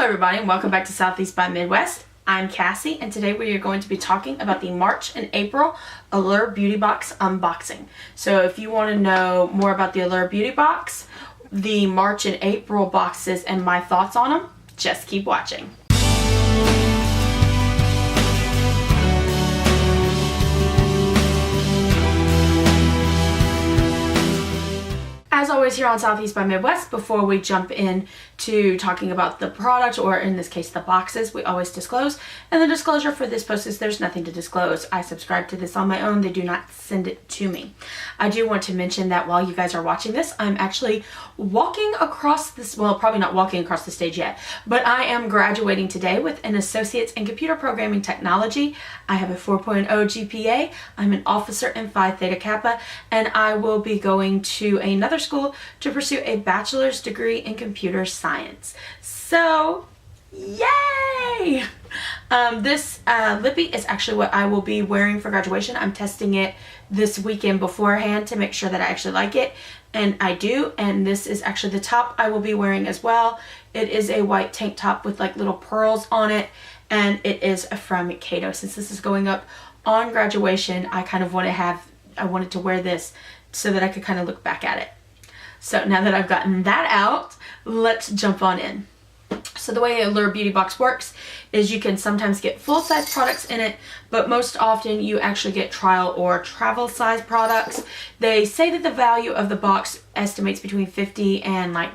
everybody, and welcome back to Southeast by Midwest. I'm Cassie, and today we are going to be talking about the March and April Allure Beauty Box unboxing. So if you want to know more about the Allure Beauty Box, the March and April boxes, and my thoughts on them, just keep watching. As always here on Southeast by Midwest, before we jump in to talking about the product, or in this case the boxes, we always disclose. And the disclosure for this post is there's nothing to disclose. I subscribe to this on my own. They do not send it to me. I do want to mention that while you guys are watching this, I'm actually walking across this, well, probably not walking across the stage yet, but I am graduating today with an Associate's in Computer Programming Technology. I have a 4.0 GPA. I'm an officer in Phi Theta Kappa, and I will be going to another school to pursue a bachelor's degree in computer science. So, yay! This lippy is actually what I will be wearing for graduation. I'm testing it this weekend beforehand to make sure that I actually like it, and I do. And this is actually the top I will be wearing as well. It is a white tank top with like little pearls on it, and it is from Kato. Since this is going up on graduation, I kind of wanted to wear this so that I could kind of look back at it. So now that I've gotten that out, let's jump on in. So the way Allure Beauty Box works is you can sometimes get full-size products in it, but most often you actually get trial or travel size products. They say that the value of the box estimates between $50 and like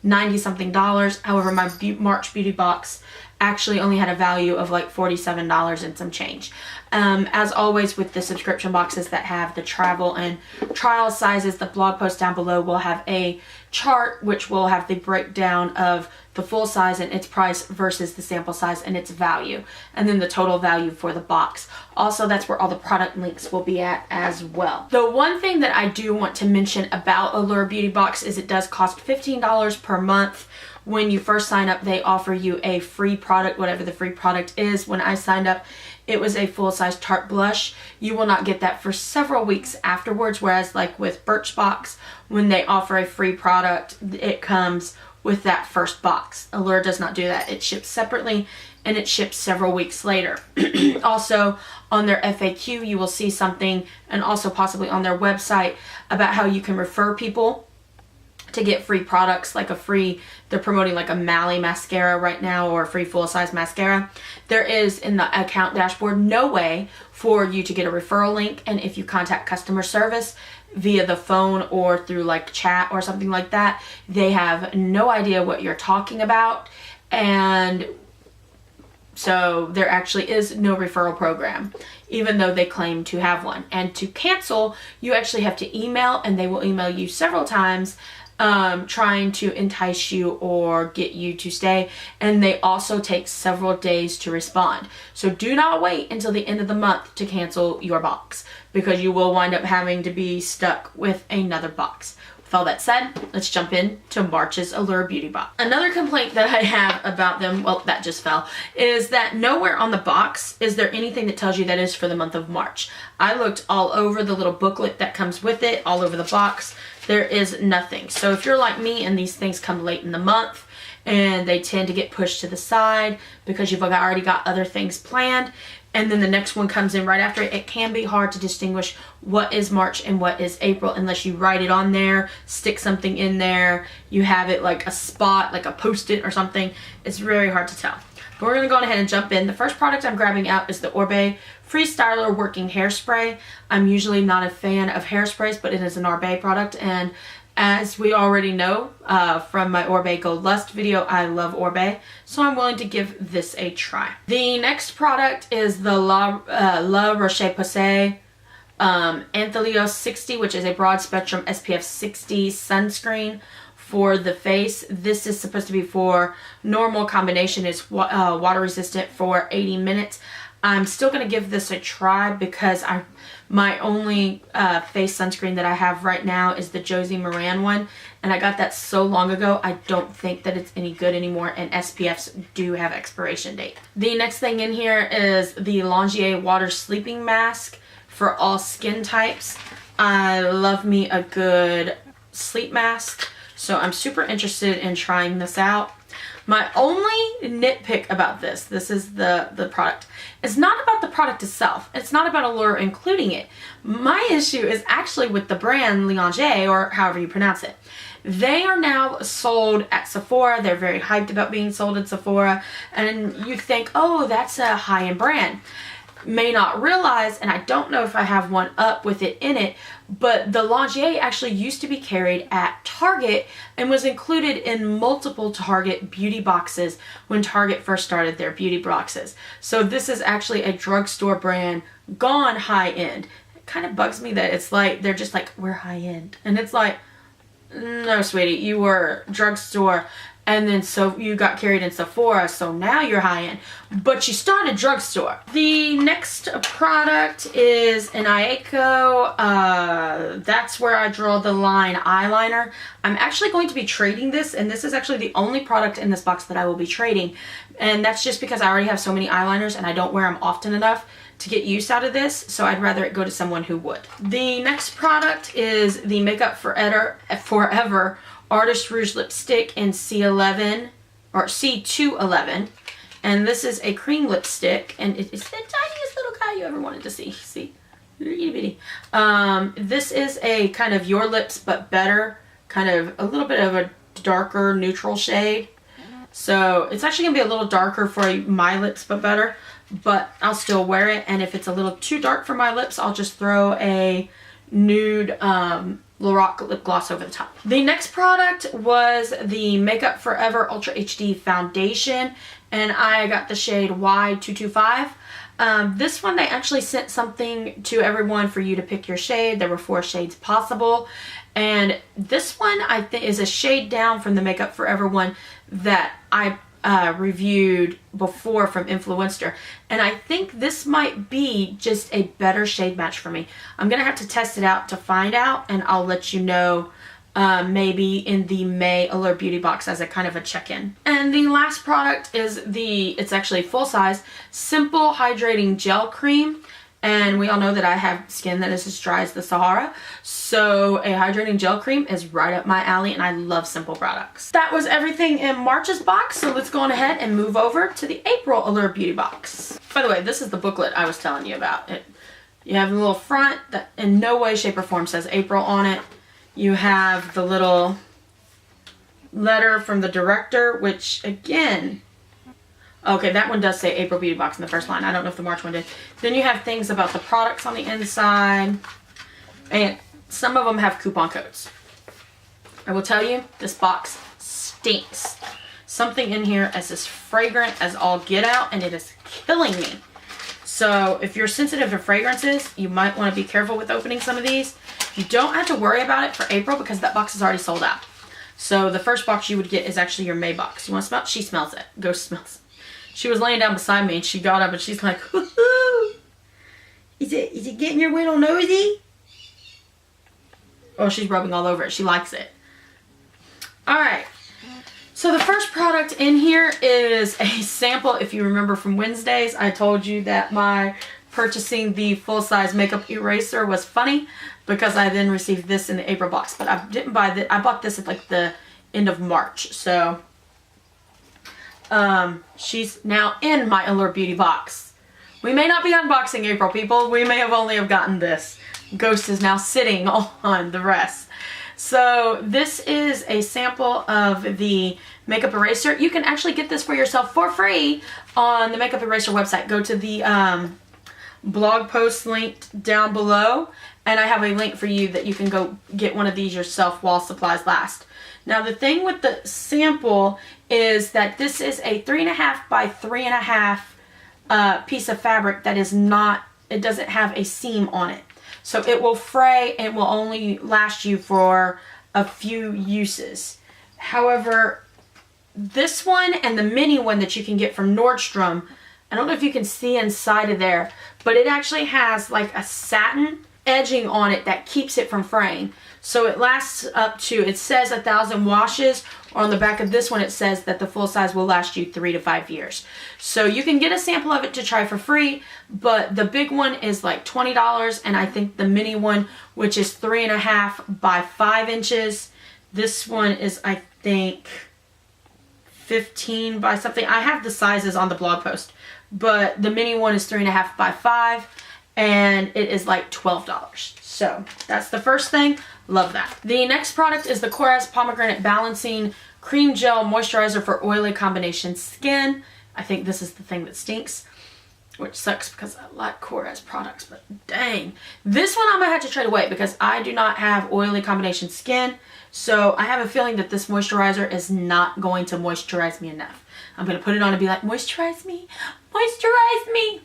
$90 something. However, my March Beauty Box actually only had a value of like $47 and some change. As always with the subscription boxes that have the travel and trial sizes, the blog post down below will have a chart which will have the breakdown of the full size and its price versus the sample size and its value, and then the total value for the box. Also, that's where all the product links will be at as well. The one thing that I do want to mention about Allure Beauty Box is it does cost $15 per month. When you first sign up, they offer you a free product, whatever the free product is. When I signed up, it was a full-size Tarte blush. You will not get that for several weeks afterwards, whereas like with Birchbox, when they offer a free product, it comes with that first box. Allure does not do that. It ships separately, and it ships several weeks later. Also, on their FAQ, you will see something, and also possibly on their website, about how you can refer people to get free products, like they're promoting like a Mally mascara right now, or a free full-size mascara. There is, in the account dashboard, no way for you to get a referral link, and if you contact customer service via the phone or through like chat or something like that, they have no idea what you're talking about, and so there actually is no referral program, even though they claim to have one. And to cancel, you actually have to email, and they will email you several times trying to entice you or get you to stay, and they also take several days to respond. So do not wait until the end of the month to cancel your box, because you will wind up having to be stuck with another box. With all that said, let's jump into March's Allure Beauty Box. Another complaint that I have about them, well, that just fell, is that nowhere on the box is there anything that tells you that is for the month of March. I looked all over the little booklet that comes with it, all over the box. There is nothing. So if you're like me and these things come late in the month and they tend to get pushed to the side because you've already got other things planned, and then the next one comes in right after it, it can be hard to distinguish what is March and what is April unless you write it on there, stick something in there, you have it like a spot, like a post-it or something. It's very hard to tell. But we're going to go ahead and jump in. The first product I'm grabbing out is the Oribe Freestyler Working Hairspray. I'm usually not a fan of hairsprays, but it is an Oribe product, and as we already know from my Oribe Go Lust video, I love Oribe, so I'm willing to give this a try. The next product is the La Roche-Posay Anthelio 60, which is a broad spectrum SPF 60 sunscreen for the face. This is supposed to be for normal, combination is water resistant for 80 minutes. I'm still going to give this a try because my only face sunscreen that I have right now is the Josie Moran one, and I got that so long ago I don't think that it's any good anymore, and SPFs do have expiration date. The next thing in here is the Lingerie Water Sleeping Mask for all skin types. I love me a good sleep mask, so I'm super interested in trying this out. My only nitpick about this is the product. It's not about the product itself. It's not about Allure including it. My issue is actually with the brand Leonger, or however you pronounce it. They are now sold at Sephora. They're very hyped about being sold at Sephora. And you think, oh, that's a high-end brand. May not realize, and I don't know if I have one up with it in it, but the Lingerie actually used to be carried at Target and was included in multiple Target beauty boxes when Target first started their beauty boxes. So this is actually a drugstore brand gone high-end. It kind of bugs me that it's like, they're just like, we're high-end. And it's like, no, sweetie, you were drugstore, and then so you got carried in Sephora, so now you're high-end, but you started drugstore. The next product is an Aiko. That's where I draw the line eyeliner. I'm actually going to be trading this, and this is actually the only product in this box that I will be trading, and that's just because I already have so many eyeliners and I don't wear them often enough to get use out of this, so I'd rather it go to someone who would. The next product is the Makeup Forever Artist Rouge Lipstick in C11 or C211, and this is a cream lipstick, and it is the tiniest little guy you ever wanted to see. See, itty bitty. This is a kind of Your Lips but better, kind of a little bit of a darker neutral shade. So it's actually gonna be a little darker for my lips but better, but I'll still wear it. And if it's a little too dark for my lips, I'll just throw a nude Lorac lip gloss over the top. The next product was the Makeup Forever Ultra HD Foundation, and I got the shade Y225. This one, they actually sent something to everyone for you to pick your shade. There were 4 shades possible, and this one I think is a shade down from the Makeup Forever one that I reviewed before from Influencer, and I think this might be just a better shade match for me. I'm gonna have to test it out to find out, and I'll let you know maybe in the May Allure Beauty Box as a kind of a check-in. And the last product is it's actually full size Simple Hydrating Gel Cream. And we all know that I have skin that is as dry as the Sahara, so a hydrating gel cream is right up my alley, and I love simple products. That was everything in March's box, so let's go on ahead and move over to the April Allure Beauty Box. By the way, this is the booklet I was telling you about. You have the little front that in no way, shape, or form says April on it. You have the little letter from the director, which again, okay, that one does say April Beauty Box in the first line. I don't know if the March one did. Then you have things about the products on the inside. And some of them have coupon codes. I will tell you, this box stinks. Something in here is as fragrant as all get out, and it is killing me. So if you're sensitive to fragrances, you might want to be careful with opening some of these. You don't have to worry about it for April because that box is already sold out. So the first box you would get is actually your May box. You want to smell it? She smells it. Ghost smells it. She was laying down beside me and she got up and she's like, woohoo! Is it getting your little nosy? Oh, she's rubbing all over it. She likes it. Alright. So the first product in here is a sample. If you remember from Wednesdays, I told you that my purchasing the full-size makeup eraser was funny because I then received this in the April box. But I didn't buy this. I bought this at like the end of March. So she's now in my Allure Beauty Box. We may not be unboxing April, people. We may have only have gotten this. Ghost is now sitting on the rest. So this is a sample of the makeup eraser. You can actually get this for yourself for free on the Makeup Eraser website. Go to the blog post linked down below, and I have a link for you that you can go get one of these yourself while supplies last. Now the thing with the sample is that this is a 3.5 by 3.5 piece of fabric that is not, it doesn't have a seam on it. So it will fray and will only last you for a few uses. However, this one and the mini one that you can get from Nordstrom, I don't know if you can see inside of there, but it actually has like a satin edging on it that keeps it from fraying. So it lasts up to, it says 1,000 washes, or on the back of this one it says that the full size will last you 3 to 5 years. So you can get a sample of it to try for free, but the big one is like $20, and I think the mini one, which is 3.5 by 5 inches, this one is I think 15 by something. I have the sizes on the blog post, but the mini one is 3.5 by 5, and it is like $12. So that's the first thing. Love that. The next product is the Korres Pomegranate Balancing Cream Gel Moisturizer for Oily Combination Skin. I think this is the thing that stinks, which sucks because I like Korres products, but dang. This one I'm gonna have to trade away because I do not have oily combination skin. So I have a feeling that this moisturizer is not going to moisturize me enough. I'm gonna put it on and be like, moisturize me, moisturize me.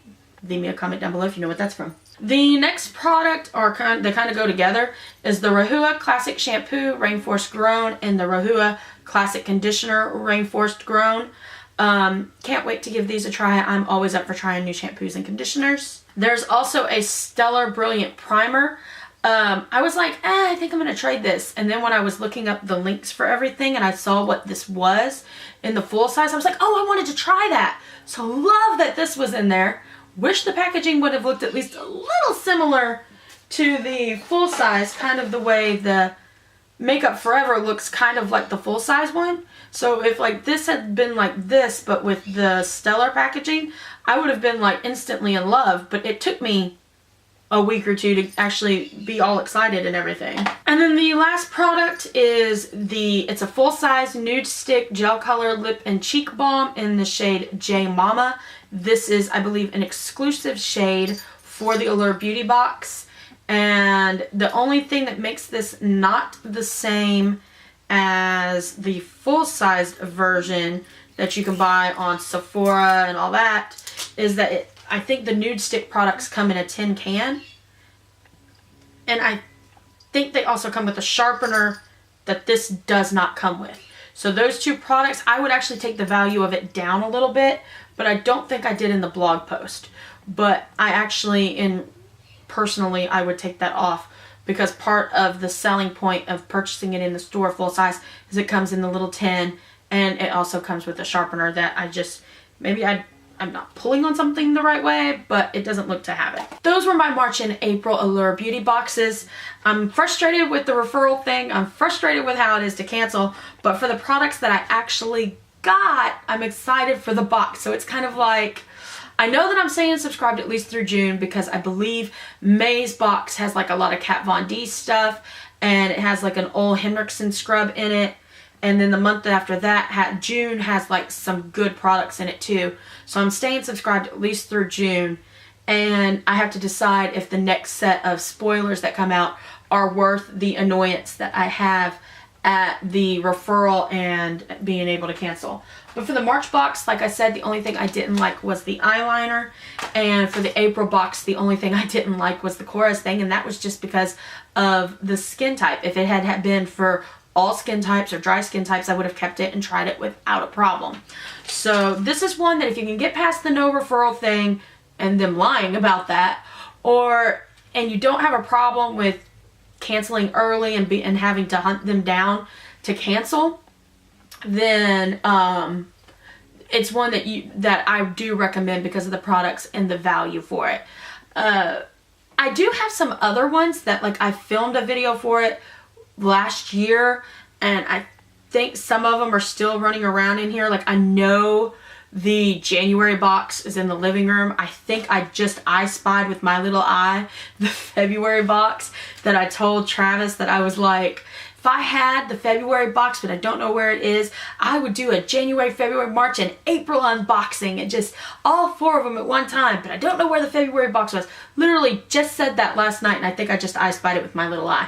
Leave me a comment down below if you know what that's from. The next product, or they kind of go together, is the Rahua Classic Shampoo Rainforest Grown and the Rahua Classic Conditioner Rainforest Grown. Can't wait to give these a try. I'm always up for trying new shampoos and conditioners. There's also a Stellar Brilliant Primer. I was like, I think I'm going to trade this. And then when I was looking up the links for everything and I saw what this was in the full size, I was like, oh, I wanted to try that. So love that this was in there. Wish the packaging would have looked at least a little similar to the full size, kind of the way the Makeup Forever looks kind of like the full size one. So if like this had been like this, but with the Stellar packaging, I would have been like instantly in love, but it took me a week or two to actually be all excited and everything. And then the last product is it's a full size nude stick gel color lip and cheek balm in the shade J Mama. This is, I believe, an exclusive shade for the Allure Beauty Box. And the only thing that makes this not the same as the full-sized version that you can buy on Sephora and all that is that I think the nude stick products come in a tin can. And I think they also come with a sharpener that this does not come with. So those two products, I would actually take the value of it down a little bit, but I don't think I did in the blog post. But I actually, personally, I would take that off because part of the selling point of purchasing it in the store full size is it comes in the little tin, and it also comes with a sharpener that I just, maybe I'm not pulling on something the right way, but it doesn't look to have it. Those were my March and April Allure Beauty Boxes. I'm frustrated with the referral thing. I'm frustrated with how it is to cancel, but for the products that I actually got, I'm excited for the box. So it's kind of like, I know that I'm saying subscribed at least through June because I believe May's box has like a lot of Kat Von D stuff, and it has like an Ole Henriksen scrub in it. And then the month after that, June has like some good products in it too. So I'm staying subscribed at least through June. And I have to decide if the next set of spoilers that come out are worth the annoyance that I have at the referral and being able to cancel. But for the March box, like I said, the only thing I didn't like was the eyeliner. And for the April box, the only thing I didn't like was the Korres thing. And that was just because of the skin type. If it had been for all skin types or dry skin types, I would have kept it and tried it without a problem. So this is one that if you can get past the no referral thing and them lying about that, and you don't have a problem with canceling early and having to hunt them down to cancel, then it's one that I do recommend because of the products and the value for it. I do have some other ones that like I filmed a video for it last year, and I think some of them are still running around in here. Like I know the January box is in the living room. I think I spied with my little eye the February box that I told Travis that I was like, if I had the February box but I don't know where it is, I would do a January, February, March, and April unboxing and just all 4 of them at one time, but I don't know where the February box was. Literally just said that last night, and I think I spied it with my little eye.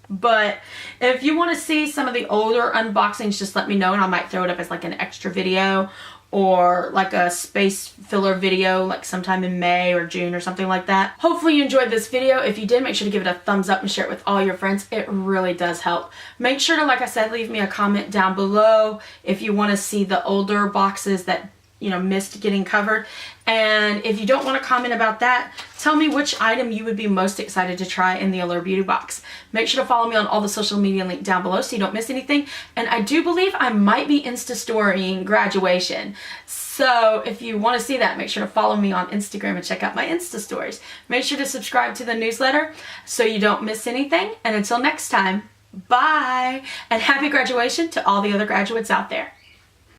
But if you want to see some of the older unboxings, just let me know and I might throw it up as like an extra video or like a space filler video like sometime in May or June or something like that. Hopefully you enjoyed this video. If you did, make sure to give it a thumbs up and share it with all your friends. It really does help. Make sure to, like I said, leave me a comment down below if you want to see the older boxes that missed getting covered. And if you don't want to comment about that, tell me which item you would be most excited to try in the Allure Beauty Box. Make sure to follow me on all the social media link down below so you don't miss anything. And I do believe I might be Insta-storying graduation. So if you want to see that, make sure to follow me on Instagram and check out my Insta stories. Make sure to subscribe to the newsletter so you don't miss anything. And until next time, bye! And happy graduation to all the other graduates out there.